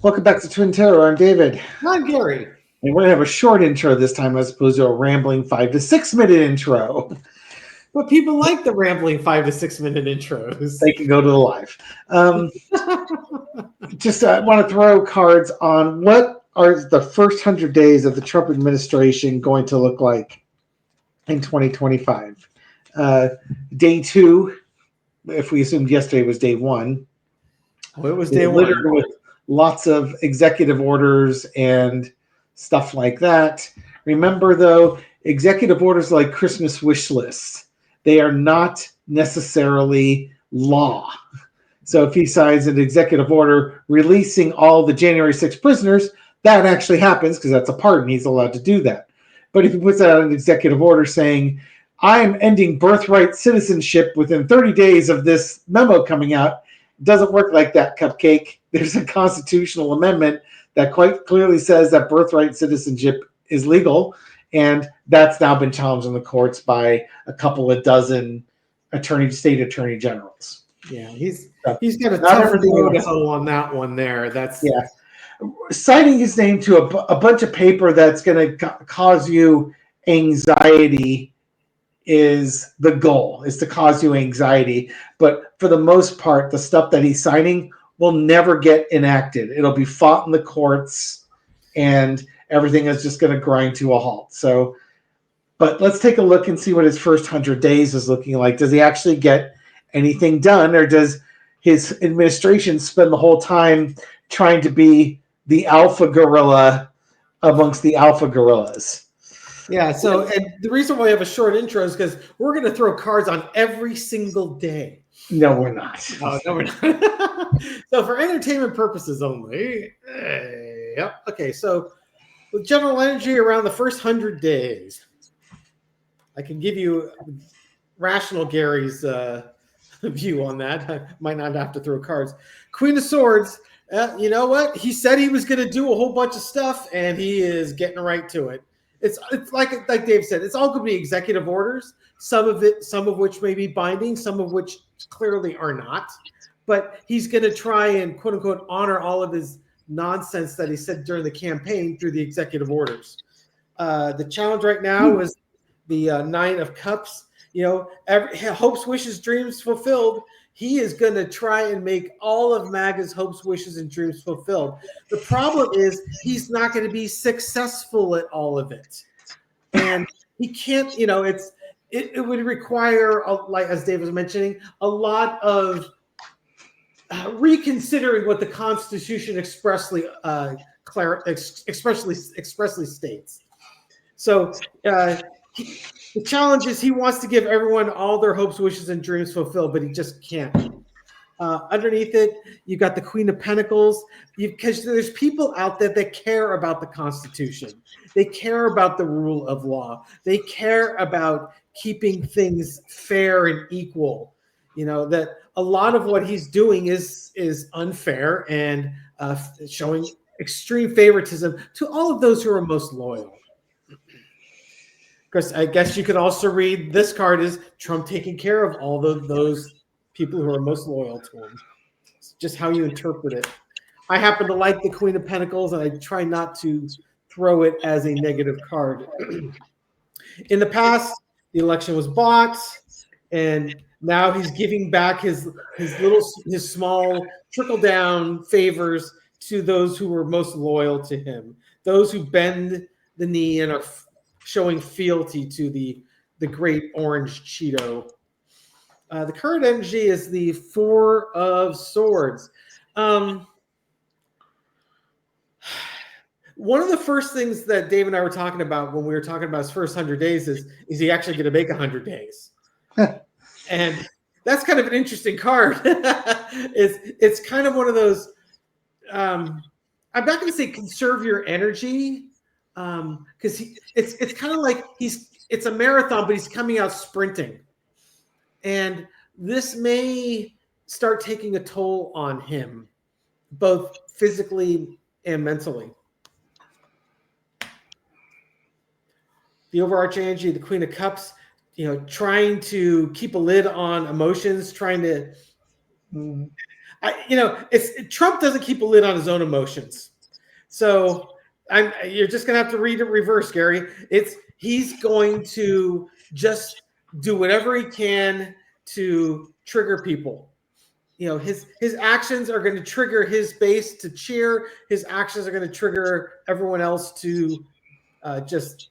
Welcome back to Twin Terror. I'm David. Not Gary. And we're going to have a short intro this time as opposed to a rambling 5 to 6 minute intro. But people like the rambling 5 to 6 minute intros. They can go to the live. Just want to throw cards on what are the first 100 days of the Trump administration going to look like in 2025. Day two, if we assumed yesterday was day one. Well, it was day one. With lots of executive orders and stuff like that. Remember, though, executive orders like Christmas wish lists, they are not necessarily law. So if he signs an executive order releasing all the January 6th prisoners, that actually happens because that's a pardon. He's allowed to do that. But if he puts out an executive order saying, I'm ending birthright citizenship within 30 days of this memo coming out, it doesn't work like that, Cupcake. There's a constitutional amendment that quite clearly says that birthright citizenship is legal, and that's now been challenged in the courts by a couple of dozen state attorney generals. Yeah, he's got a tough road to hoe on that one there. Citing his name to a bunch of paper that's going to cause you anxiety is the goal, is to cause you anxiety. But for the most part, the stuff that he's signing will never get enacted. It'll be fought in the courts, and everything is just going to grind to a halt. So, but let's take a look and see what his first 100 days is looking like. Does he actually get anything done, or does his administration spend the whole time trying to be the alpha gorilla amongst the alpha gorillas? Yeah, so and the reason why we have a short intro is because we're going to throw cards on every single day. No, we're not. Oh, no, we're not. So for entertainment purposes only. Yep. Okay, so with general energy around the first 100 days, I can give you rational Gary's view on that. I might not have to throw cards. Queen of Swords, you know what? He said he was going to do a whole bunch of stuff, and he is getting right to it. It's like Dave said, it's all going to be executive orders. Some of which may be binding, some of which clearly are not. But he's going to try and quote unquote honor all of his nonsense that he said during the campaign through the executive orders. The challenge right now is the Nine of Cups. You know, hopes, wishes, dreams fulfilled. He is going to try and make all of MAGA's hopes, wishes, and dreams fulfilled. The problem is he's not going to be successful at all of it. And he can't, you know, it would require, like as Dave was mentioning, a lot of reconsidering what the Constitution expressly states. So the challenge is he wants to give everyone all their hopes, wishes, and dreams fulfilled, but he just can't. Underneath it, you've got the Queen of Pentacles, because there's people out there that care about the Constitution. They care about the rule of law. They care about keeping things fair and equal. You know, that a lot of what he's doing is unfair and showing extreme favoritism to all of those who are most loyal. Because I guess you could also read this card as Trump taking care of all those people who are most loyal to him. It's just how you interpret it. I happen to like the Queen of Pentacles, and I try not to throw it as a negative card. In the past, the election was bought, and now he's giving back his small trickle-down favors to those who were most loyal to him, those who bend the knee and are showing fealty to the great orange Cheeto. The current energy is the Four of Swords. One of the first things that Dave and I were talking about when we were talking about his first 100 days is he actually going to make 100 days? And that's kind of an interesting card. It's kind of one of those, I'm not going to say conserve your energy, because it's kind of like it's a marathon, but he's coming out sprinting. And this may start taking a toll on him, both physically and mentally. The overarching energy, the Queen of Cups, you know, trying to keep a lid on emotions, trying to Trump doesn't keep a lid on his own emotions. So you're just going to have to read it reverse, Gary. He's going to just do whatever he can to trigger people. His actions are going to trigger his base to cheer. His actions are going to trigger everyone else to just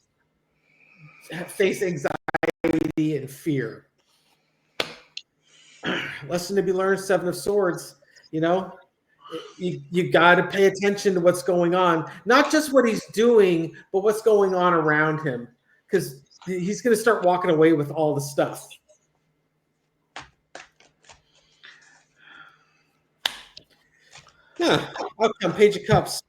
face anxiety and fear. Lesson to be learned, Seven of Swords. You got to pay attention to what's going on, not just what he's doing, but what's going on around him, because he's going to start walking away with all the stuff. Outcome, Page of Cups.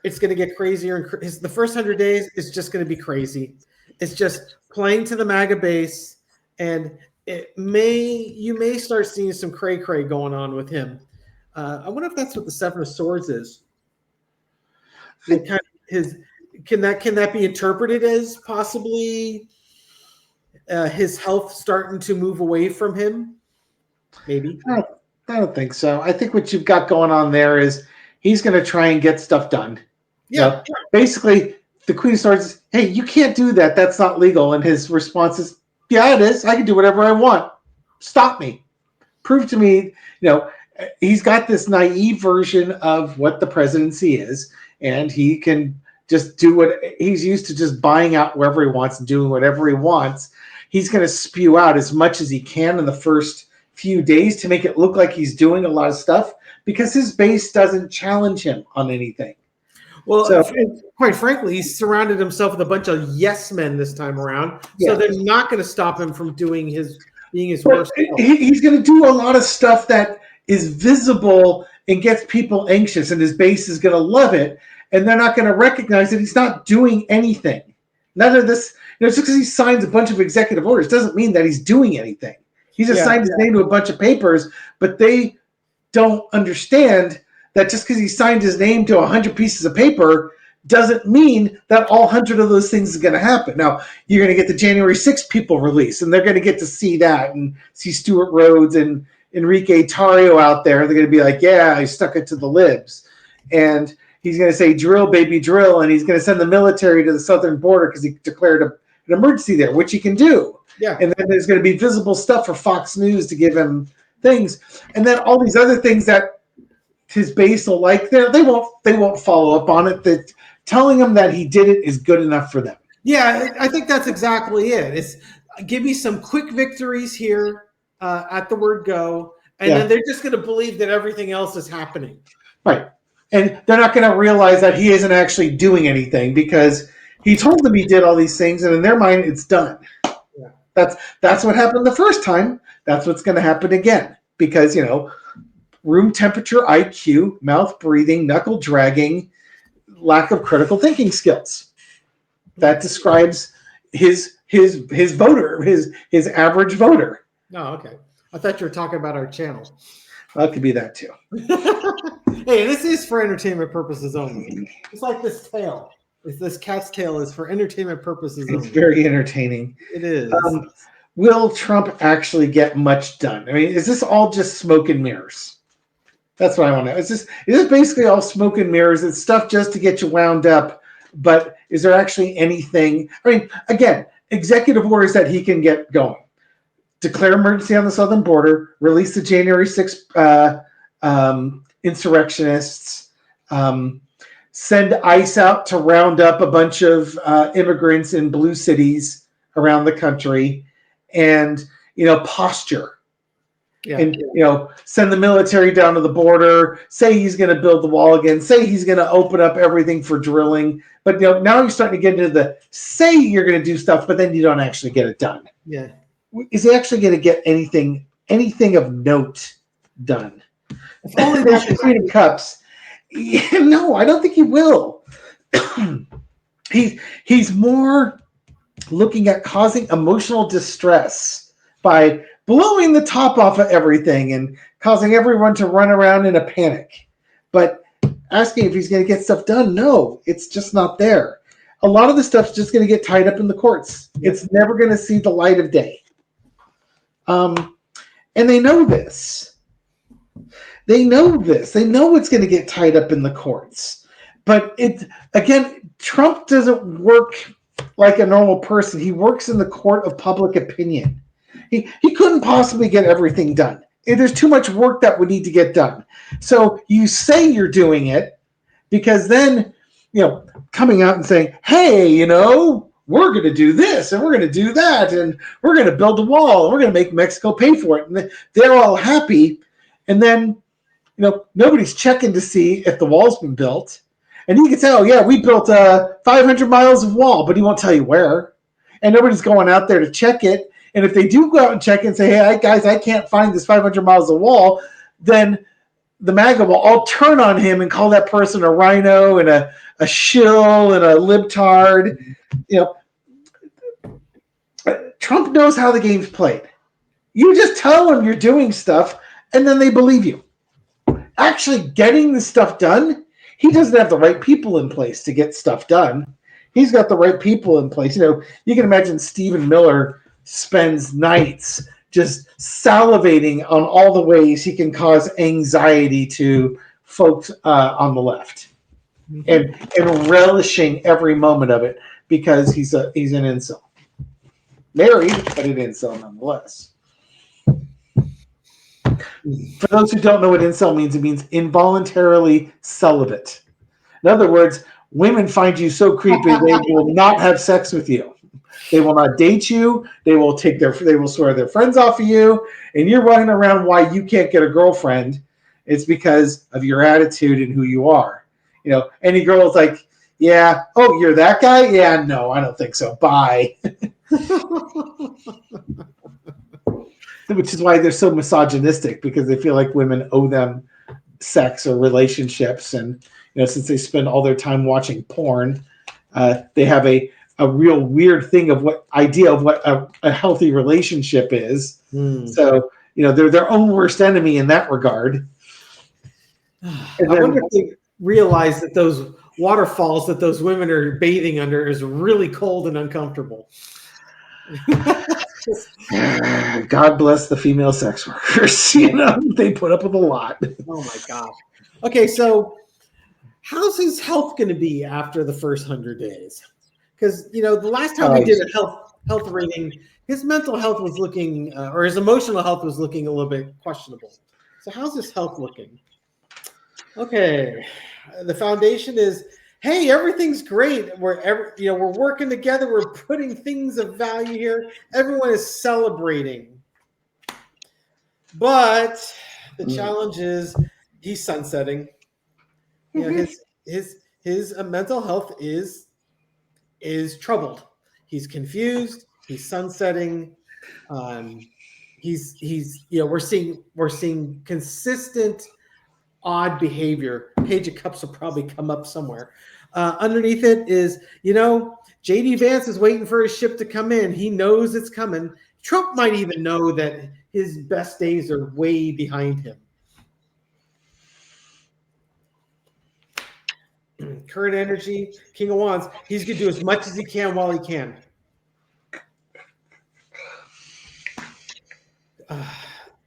It's going to get crazier, and the first 100 days is just going to be crazy. It's just playing to the MAGA base, and you may start seeing some cray-cray going on with him. I wonder if that's what the Seven of Swords is. And kind of can that be interpreted as possibly his health starting to move away from him? Maybe. I don't think so. I think what you've got going on there is he's going to try and get stuff done. Yeah. Basically, the Queen of Swords is, hey, you can't do that. That's not legal. And his response is, yeah, it is. I can do whatever I want. Stop me. Prove to me, he's got this naive version of what the presidency is, and he can just do what he's used to, just buying out wherever he wants and doing whatever he wants. He's going to spew out as much as he can in the first few days to make it look like he's doing a lot of stuff, because his base doesn't challenge him on anything. Well, quite frankly, he's surrounded himself with a bunch of yes men this time around, so they're not going to stop him from being his worst. He's going to do a lot of stuff that is visible and gets people anxious, and his base is going to love it, and they're not going to recognize that he's not doing anything. None of this, just because he signs a bunch of executive orders doesn't mean that he's doing anything. He just signed his name to a bunch of papers, but they don't understand that just because he signed his name to 100 pieces of paper doesn't mean that all 100 of those things is going to happen. Now, you're going to get the January 6th people release, and they're going to get to see that and see Stuart Rhodes and Enrique Tarrio out there. They're going to be like, yeah, I stuck it to the libs. And he's going to say, drill, baby, drill, and he's going to send the military to the southern border because he declared an emergency there, which he can do. Yeah. And then there's going to be visible stuff for Fox News to give him things. And then all these other things that his base will like, they won't follow up on it. That telling him that he did it is good enough for them. Yeah, I think that's exactly it. It's give me some quick victories here at the word go, and then they're just going to believe that everything else is happening. Right. And they're not going to realize that he isn't actually doing anything because he told them he did all these things, and in their mind, it's done. Yeah. That's what happened the first time. That's what's going to happen again because, room temperature IQ, mouth breathing, knuckle dragging, lack of critical thinking skills. That describes his voter, his average voter. Oh, okay. I thought you were talking about our channel. Well, it could be that too. Hey, this is for entertainment purposes only. It's like this tail. This cat's tail is for entertainment purposes only. It's very entertaining. It is. Will Trump actually get much done? I mean, is this all just smoke and mirrors? That's what I want to know. Is this basically all smoke and mirrors? It's stuff just to get you wound up, but is there actually anything? I mean, again, executive orders that he can get going. Declare emergency on the southern border, release the January 6th insurrectionists, send ICE out to round up a bunch of immigrants in blue cities around the country, and, posture. Yeah. And, send the military down to the border, say he's going to build the wall again, say he's going to open up everything for drilling. But, now you're starting to get into the say you're going to do stuff, but then you don't actually get it done. Yeah. Is he actually going to get anything of note done? If only that's the Queen of Cups. Yeah, no, I don't think he will. He's more looking at causing emotional distress by blowing the top off of everything and causing everyone to run around in a panic. But asking if he's going to get stuff done, no, it's just not there. A lot of the stuff's just going to get tied up in the courts. It's never going to see the light of day. And they know this. They know this. They know it's going to get tied up in the courts. But Trump doesn't work like a normal person. He works in the court of public opinion. He couldn't possibly get everything done. There's too much work that would need to get done. So you say you're doing it because then, coming out and saying, hey, we're going to do this and we're going to do that and we're going to build a wall and we're going to make Mexico pay for it. And they're all happy. And then, nobody's checking to see if the wall's been built. And he can say, oh, yeah, we built 500 miles of wall, but he won't tell you where. And nobody's going out there to check it. And if they do go out and check it and say, hey, guys, I can't find this 500 miles of wall, then the MAGA will all turn on him and call that person a rhino and a shill and a libtard. Trump knows how the game's played. You just tell them you're doing stuff, and then they believe you. Actually getting the stuff done, he doesn't have the right people in place to get stuff done. He's got the right people in place. You can imagine Stephen Miller spends nights just salivating on all the ways he can cause anxiety to folks on the left, and relishing every moment of it because he's an incel, married but an incel nonetheless. For those who don't know what incel means, it means involuntarily celibate. In other words, women find you so creepy they will not have sex with you. They will not date you. They will swear their friends off of you, and you're running around why you can't get a girlfriend. It's because of your attitude and who you are. Any girl is like, yeah, oh, you're that guy? Yeah, no, I don't think so. Bye. Which is why they're so misogynistic, because they feel like women owe them sex or relationships. And, since they spend all their time watching porn, they have a real weird thing of what a healthy relationship is. So, they're their own worst enemy in that regard. I wonder if they realize that those waterfalls that those women are bathing under is really cold and uncomfortable. God bless the female sex workers. They put up with a lot. Oh my gosh. Okay, so how's his health going to be after the first 100 days? Because the last time we did a health rating, his mental health was looking, or his emotional health was looking a little bit questionable. So how's his health looking? Okay, the foundation is, hey, everything's great. We're working together. We're putting things of value here. Everyone is celebrating. But the challenge is he's sunsetting. His mental health is troubled. He's confused. He's sunsetting. We're seeing consistent odd behavior. Page of Cups will probably come up somewhere. Underneath it is, J.D. Vance is waiting for his ship to come in. He knows it's coming. Trump might even know that his best days are way behind him. Current energy, King of Wands. He's going to do as much as he can while he can.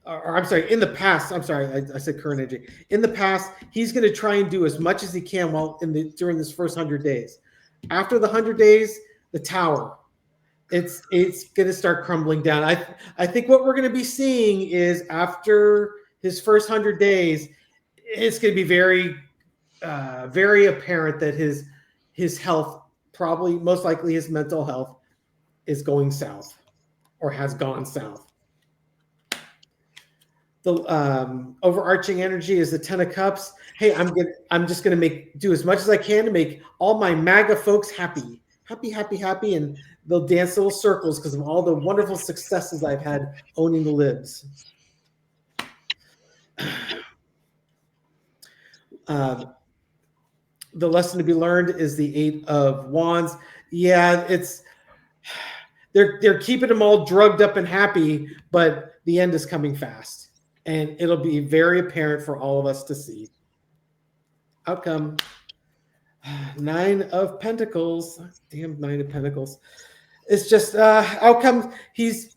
I'm sorry, in the past, I said current energy. In the past, he's going to try and do as much as he can during this first 100 days. After the 100 days, the tower, it's going to start crumbling down. I think what we're going to be seeing is after his first 100 days, it's going to be very, very apparent that his health, probably most likely his mental health, is going south or has gone south. The overarching energy is the 10 of Cups. Hey, I'm just gonna do as much as I can to make all my MAGA folks happy, and they'll dance little circles because of all the wonderful successes I've had owning the libs. The lesson to be learned is the 8 of Wands. Yeah, they're keeping them all drugged up and happy, but the end is coming fast. And it'll be very apparent for all of us to see. Outcome, 9 of Pentacles. Damn, 9 of Pentacles. It's just outcome. He's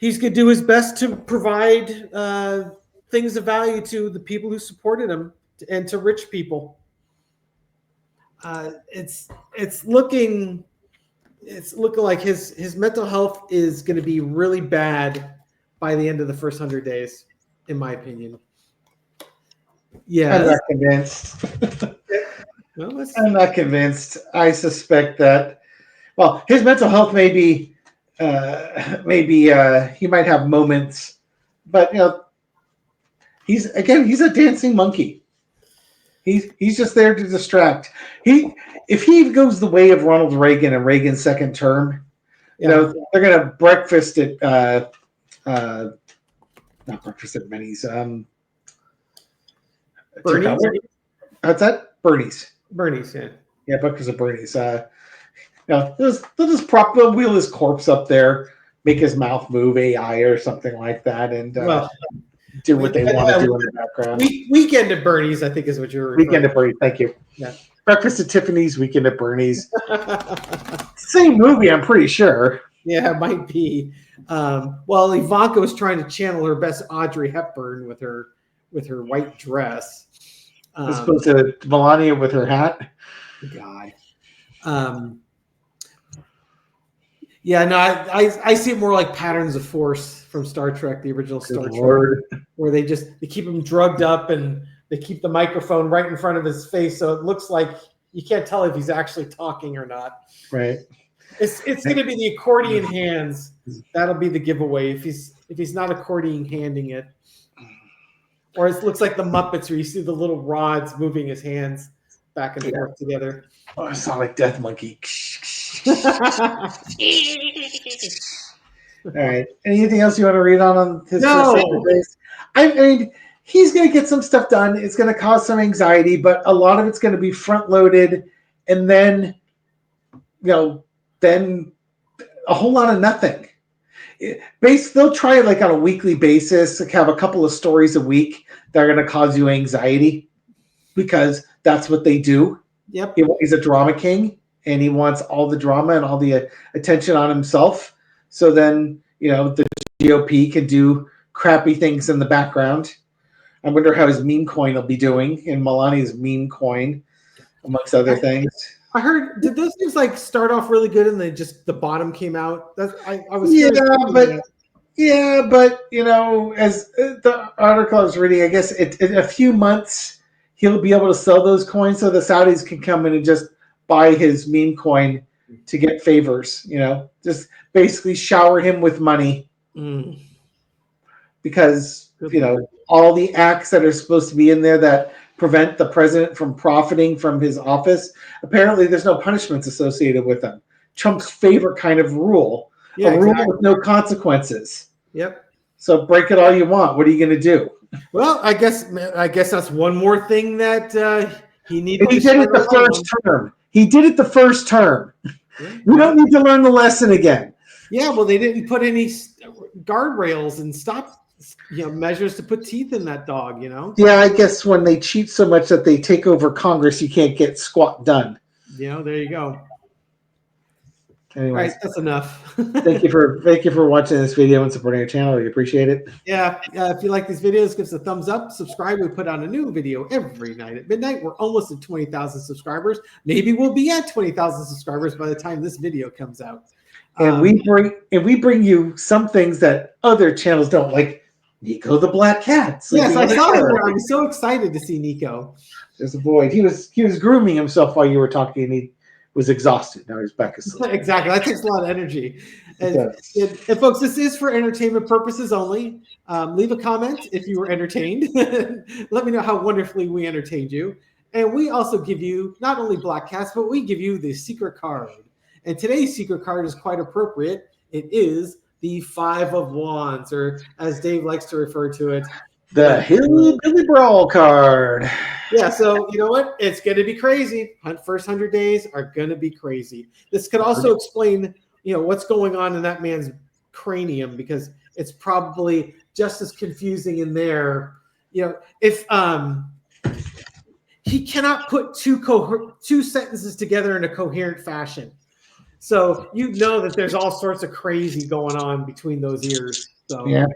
going to do his best to provide things of value to the people who supported him and to rich people. It's looking like his mental health is going to be really bad by the end of the first 100 days, in my opinion. Yeah, I'm not convinced. well, I'm not convinced. I suspect that. Well, his mental health maybe he might have moments, but he's a dancing monkey. He's just there to distract. If he goes the way of Ronald Reagan and Reagan's second term, they're gonna breakfast at not breakfast at Benny's. Bernie's. What's that? Bernie's. Bernie's, yeah. Yeah, breakfast at Bernie's. They'll wheel his corpse up there, make his mouth move AI or something like that, and do what they want to do in the background. Weekend at Bernie's, I think, is what you're. Weekend at Bernie's. Thank you. Yeah. Breakfast at Tiffany's, Weekend at Bernie's. Same movie, I'm pretty sure. Yeah, it might be. Well, Ivanka was trying to channel her best Audrey Hepburn with her white dress, as opposed to Melania with her hat. God. Yeah, no, I see it more like Patterns of Force from Star Trek, the original Star Trek, where they keep him drugged up and they keep the microphone right in front of his face, so it looks like you can't tell if he's actually talking or not. Right. It's going to be the accordion hands. That'll be the giveaway if he's not accordion handing it, or it looks like the Muppets where you see the little rods moving his hands back and forth together. Oh, I sound like Death Monkey. All right. Anything else you want to read on his first days? I mean, he's going to get some stuff done. It's going to cause some anxiety, but a lot of it's going to be front loaded, and then then a whole lot of nothing. They'll try it like on a weekly basis, like have a couple of stories a week that are going to cause you anxiety because that's what they do. Yep. He's a drama king, and he wants all the drama and all the attention on himself. So then, the GOP can do crappy things in the background. I wonder how his meme coin will be doing in Melania's meme coin, amongst other things. I heard, did those things start off really good and then just the bottom came out? I was but as the article I was reading, I guess in a few months he'll be able to sell those coins so the Saudis can come in and just buy his meme coin to get favors. Just basically shower him with money because all the acts that are supposed to be in there that prevent the president from profiting from his office. Apparently, there's no punishments associated with them. Trump's favorite kind of rule, rule with no consequences. Yep. So break it all you want. What are you going to do? Well, I guess that's one more thing that he needed. He did it the first term. He did it the first term. Yeah. We don't need to learn the lesson again. Yeah, well, they didn't put any guardrails and stop. Measures to put teeth in that dog, Yeah, I guess when they cheat so much that they take over Congress, you can't get squat done. There you go. Anyways, all right, that's enough. thank you for watching this video and supporting our channel. We appreciate it. Yeah, if you like these videos, give us a thumbs up. Subscribe. We put out a new video every night at midnight. We're almost at 20,000 subscribers. Maybe we'll be at 20,000 subscribers by the time this video comes out. And we bring you some things that other channels don't, like Nico the Black Cat. Yes, I saw him. I was so excited to see Nico. There's a boy. He was grooming himself while you were talking, and he was exhausted. Now he's back asleep. Exactly. That takes a lot of energy. And folks, this is for entertainment purposes only. Leave a comment if you were entertained. Let me know how wonderfully we entertained you. And we also give you not only Black Cats, but we give you the secret card. And today's secret card is quite appropriate. It is the Five of Wands, or as Dave likes to refer to it, the Hillbilly Brawl card. Yeah, so you know what? It's going to be crazy. First 100 days are going to be crazy. This could also explain, what's going on in that man's cranium, because it's probably just as confusing in there. If he cannot put two sentences together in a coherent fashion. So that there's all sorts of crazy going on between those ears. So yeah.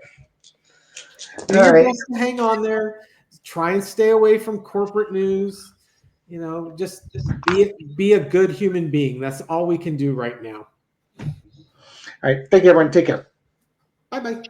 Do All your right. best to hang on there. Try and stay away from corporate news. You know, just be a good human being. That's all we can do right now. All right. Thank you, everyone. Take care. Bye bye.